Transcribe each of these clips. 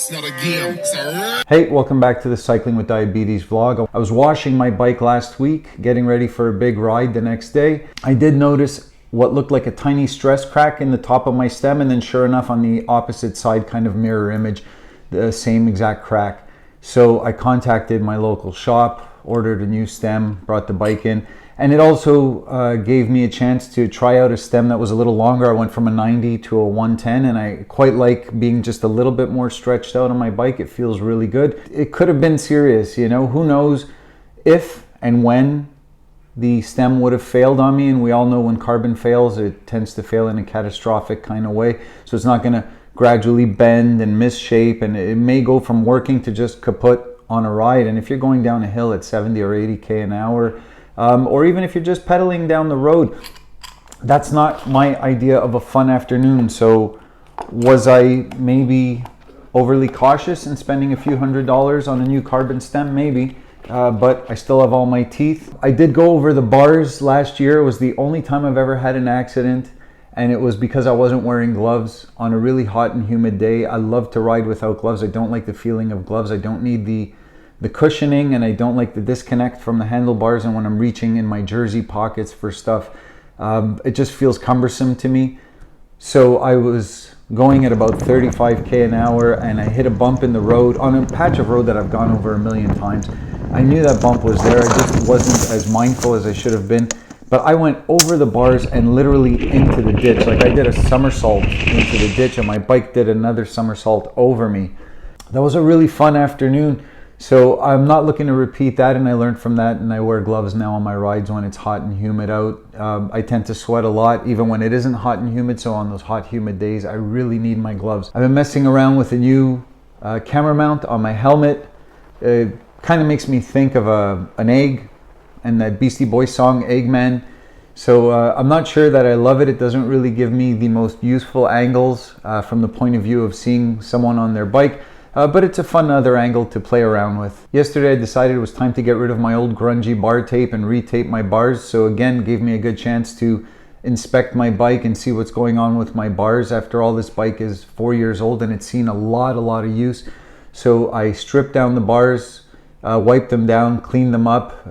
It's not a game. It's a Hey, welcome back to the Cycling with Diabetes vlog. I was washing my bike last week, getting ready for a big ride the next day. I did notice what looked like a tiny stress crack in the top of my stem, and then sure enough on the opposite side, kind of mirror image, the same exact crack. So I contacted my local shop, ordered a new stem, brought the bike in, and it also gave me a chance to try out a stem that was a little longer. I went from a 90 to a 110, and I quite like being just a little bit more stretched out on my bike. It feels really good. It could have been serious, you know, who knows if and when the stem would have failed on me, and we all know when carbon fails, it tends to fail in a catastrophic kind of way. So it's not gonna gradually bend and misshape, and it may go from working to just kaput on a ride. And if you're going down a hill at 70 or 80k an hour, or even if you're just pedaling down the road, that's not my idea of a fun afternoon. So was I maybe overly cautious in spending a few $100s on a new carbon stem? Maybe, but I still have all my teeth. I did go over the bars last year. It was the only time I've ever had an accident, and it was because I wasn't wearing gloves on a really hot and humid day. I love to ride without gloves. I don't like the feeling of gloves. I don't need the cushioning, and I don't like the disconnect from the handlebars, and when I'm reaching in my jersey pockets for stuff, it just feels cumbersome to me. So I was going at about 35k an hour, and I hit a bump in the road on a patch of road that I've gone over a million times. I knew that bump was there. I just wasn't as mindful as I should have been. But I went over the bars and literally into the ditch. Like I did a somersault into the ditch, and my bike did another somersault over me. That was a really fun afternoon. So I'm not looking to repeat that, and I learned from that, and I wear gloves now on my rides when it's hot and humid out. I tend to sweat a lot even when it isn't hot and humid, so on those hot humid days I really need my gloves. I've been messing around with a new camera mount on my helmet. It kind of makes me think of an egg and that Beastie Boys song Eggman. So I'm not sure that I love it. It doesn't really give me the most useful angles from the point of view of seeing someone on their bike. But it's a fun other angle to play around with. Yesterday I decided it was time to get rid of my old grungy bar tape and retape my bars. So again, gave me a good chance to inspect my bike and see what's going on with my bars. After all, this bike is 4 years old and it's seen a lot of use. So I stripped down the bars, wiped them down, cleaned them up.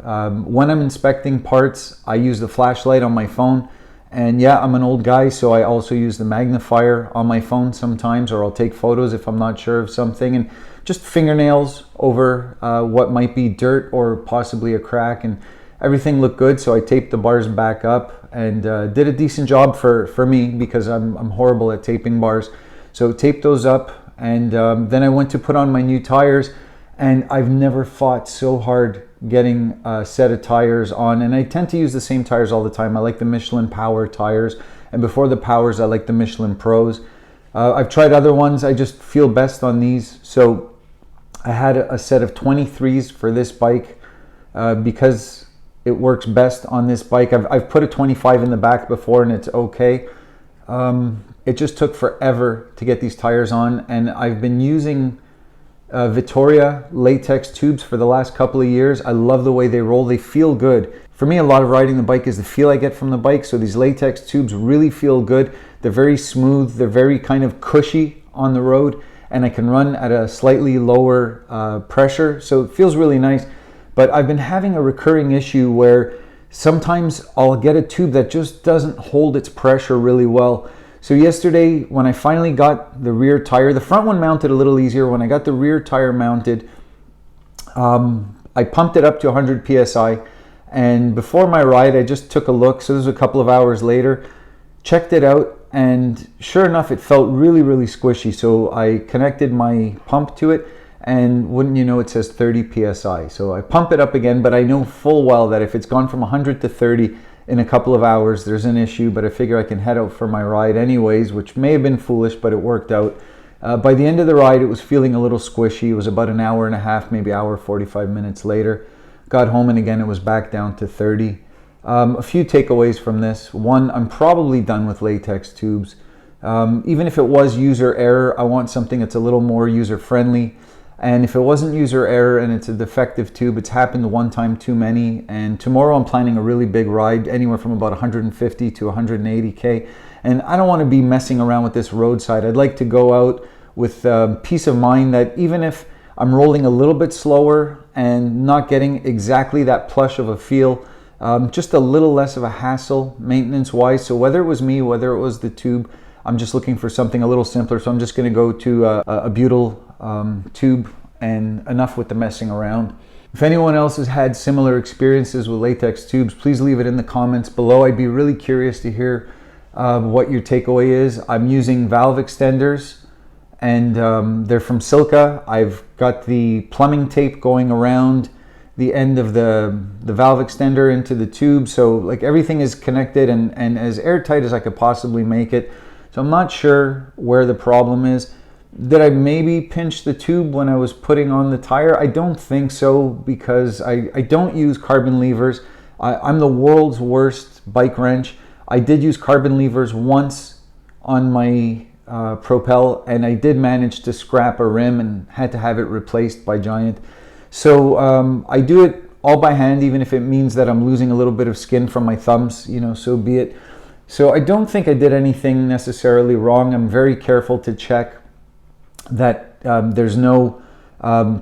When I'm inspecting parts, I use the flashlight on my phone. And yeah, I'm an old guy, so I also use the magnifier on my phone sometimes, or I'll take photos if I'm not sure of something, and just fingernails over what might be dirt or possibly a crack, and everything looked good. So I taped the bars back up and did a decent job for me, because I'm horrible at taping bars. So taped those up, and then I went to put on my new tires, and I've never fought so hard getting a set of tires on, and I tend to use the same tires all the time. I like the Michelin Power tires, and before the Powers I like the Michelin Pros. I've tried other ones, I just feel best on these. So I had a set of 23s for this bike because it works best on this bike. I've put a 25 in the back before and it's okay. It just took forever to get these tires on, and I've been using Vittoria latex tubes for the last couple of years. I love the way they roll. They feel good. For me, a lot of riding the bike is the feel I get from the bike. So these latex tubes really feel good. They're very smooth. They're very kind of cushy on the road, and I can run at a slightly lower pressure. So it feels really nice. But I've been having a recurring issue where sometimes I'll get a tube that just doesn't hold its pressure really well. So yesterday, when I finally got the rear tire, the front one mounted a little easier. When I got the rear tire mounted, I pumped it up to 100 PSI. And before my ride, I just took a look. So this was a couple of hours later, checked it out, and sure enough, it felt really squishy. So I connected my pump to it, and wouldn't you know, it says 30 PSI. So I pump it up again, but I know full well that if it's gone from 100 to 30, in a couple of hours, there's an issue. But I figure I can head out for my ride anyways, which may have been foolish, but it worked out. By the end of the ride, it was feeling a little squishy. It was about an hour and a half, maybe hour, 45 minutes later. Got home, and again, it was back down to 30. A few takeaways from this. One, I'm probably done with latex tubes. Even if it was user error, I want something that's a little more user-friendly. And if it wasn't user error and it's a defective tube, it's happened one time too many. And tomorrow I'm planning a really big ride, anywhere from about 150 to 180K. And I don't want to be messing around with this roadside. I'd like to go out with peace of mind that even if I'm rolling a little bit slower and not getting exactly that plush of a feel, just a little less of a hassle maintenance-wise. So whether it was me, whether it was the tube, I'm just looking for something a little simpler. So I'm just going to go to a butyl tube, and enough with the messing around. If anyone else has had similar experiences with latex tubes, please leave it in the comments below. I'd be really curious to hear what your takeaway is. I'm using valve extenders, and they're from Silica. I've got the plumbing tape going around the end of the valve extender into the tube, so like everything is connected and as airtight as I could possibly make it. So I'm not sure where the problem is. Did I maybe pinch the tube when I was putting on the tire? I don't think so, because I don't use carbon levers. I'm the world's worst bike wrench. I did use carbon levers once on my Propel, and I did manage to scrap a rim and had to have it replaced by Giant. So I do it all by hand, even if it means that I'm losing a little bit of skin from my thumbs, you know, so be it. So I don't think I did anything necessarily wrong. I'm very careful to check that there's no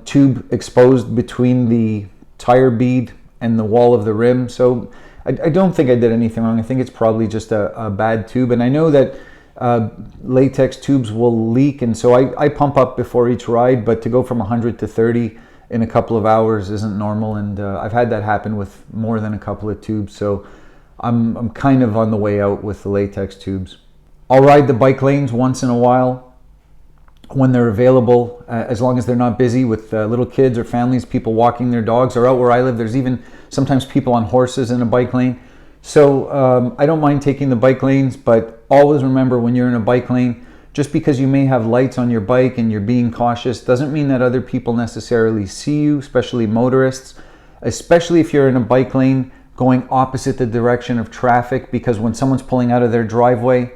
tube exposed between the tire bead and the wall of the rim. So I don't think I did anything wrong. I think it's probably just a bad tube. And I know that latex tubes will leak, and so I pump up before each ride, but to go from 100 to 30 in a couple of hours isn't normal, and I've had that happen with more than a couple of tubes, so I'm kind of on the way out with the latex tubes. I'll ride the bike lanes once in a while when they're available, as long as they're not busy with little kids or families, people walking their dogs, or out where I live, there's even sometimes people on horses in a bike lane. So I don't mind taking the bike lanes, but always remember, when you're in a bike lane, just because you may have lights on your bike and you're being cautious doesn't mean that other people necessarily see you, especially motorists, especially if you're in a bike lane going opposite the direction of traffic, because when someone's pulling out of their driveway,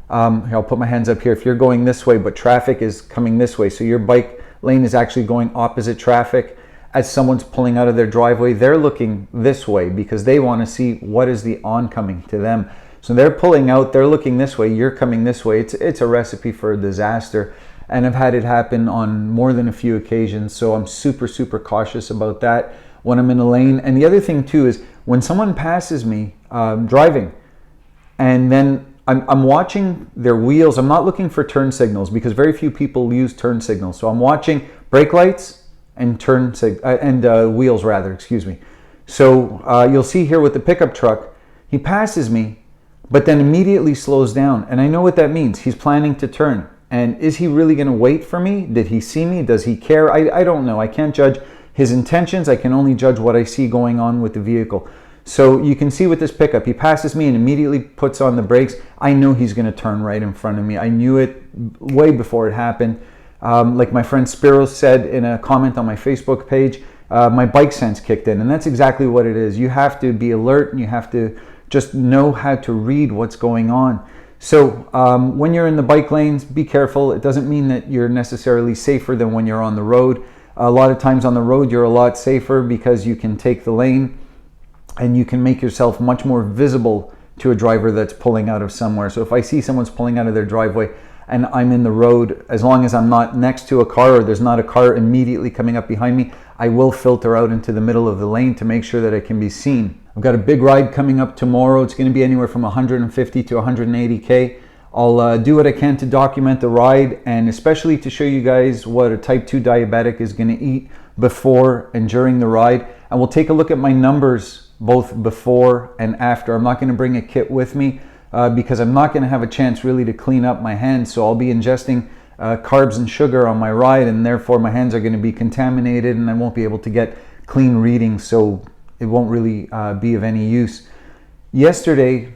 here, I'll put my hands up here. If you're going this way, but traffic is coming this way, so your bike lane is actually going opposite traffic, as someone's pulling out of their driveway, they're looking this way because they want to see what is the oncoming to them. So they're pulling out, they're looking this way, you're coming this way. It's a recipe for a disaster. And I've had it happen on more than a few occasions. So I'm super, super cautious about that when I'm in a lane. And the other thing too is when someone passes me driving, and then I'm watching their wheels. I'm not looking for turn signals because very few people use turn signals. So I'm watching brake lights and wheels rather, excuse me. So you'll see here with the pickup truck, he passes me, but then immediately slows down. And I know what that means. He's planning to turn. And is he really going to wait for me? Did he see me? Does he care? I don't know. I can't judge his intentions. I can only judge what I see going on with the vehicle. So you can see with this pickup, he passes me and immediately puts on the brakes. I know he's going to turn right in front of me. I knew it way before it happened. Like my friend Spiros said in a comment on my Facebook page, my bike sense kicked in. And that's exactly what it is. You have to be alert and you have to just know how to read what's going on. So when you're in the bike lanes, be careful. It doesn't mean that you're necessarily safer than when you're on the road. A lot of times on the road, you're a lot safer because you can take the lane and you can make yourself much more visible to a driver that's pulling out of somewhere. So if I see someone's pulling out of their driveway and I'm in the road, as long as I'm not next to a car or there's not a car immediately coming up behind me, I will filter out into the middle of the lane to make sure that I can be seen. I've got a big ride coming up tomorrow. It's going to be anywhere from 150 to 180K. I'll do what I can to document the ride, and especially to show you guys what a type 2 diabetic is going to eat before and during the ride. And we'll take a look at my numbers both before and after. I'm not going to bring a kit with me because I'm not going to have a chance really to clean up my hands. So I'll be ingesting carbs and sugar on my ride, and therefore my hands are going to be contaminated and I won't be able to get clean readings. So it won't really be of any use. Yesterday,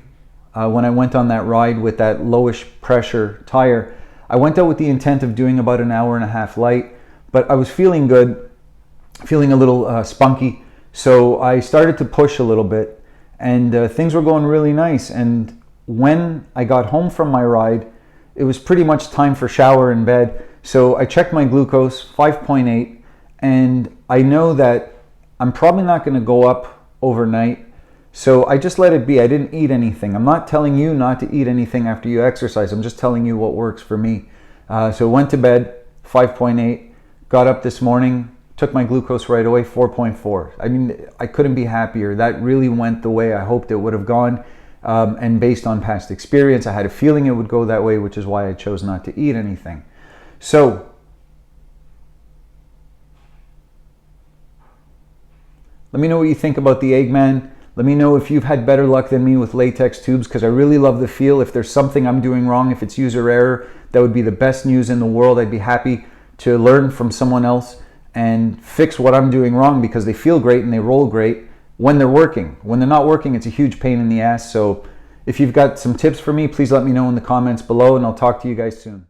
when I went on that ride with that lowish pressure tire, I went out with the intent of doing about an hour and a half light, but I was feeling good, feeling a little spunky. So I started to push a little bit, and things were going really nice. And when I got home from my ride, it was pretty much time for shower and bed. So I checked my glucose, 5.8, and I know that I'm probably not going to go up overnight. So I just let it be. I didn't eat anything. I'm not telling you not to eat anything after you exercise. I'm just telling you what works for me. So went to bed, 5.8, got up this morning, took my glucose right away, 4.4. I mean, I couldn't be happier. That really went the way I hoped it would have gone. And based on past experience, I had a feeling it would go that way, which is why I chose not to eat anything. So, let me know what you think about the Eggman. Let me know if you've had better luck than me with latex tubes, because I really love the feel. If there's something I'm doing wrong, if it's user error, that would be the best news in the world. I'd be happy to learn from someone else and fix what I'm doing wrong, because they feel great and they roll great when they're working. When they're not working, it's a huge pain in the ass. So if you've got some tips for me, please let me know in the comments below, and I'll talk to you guys soon.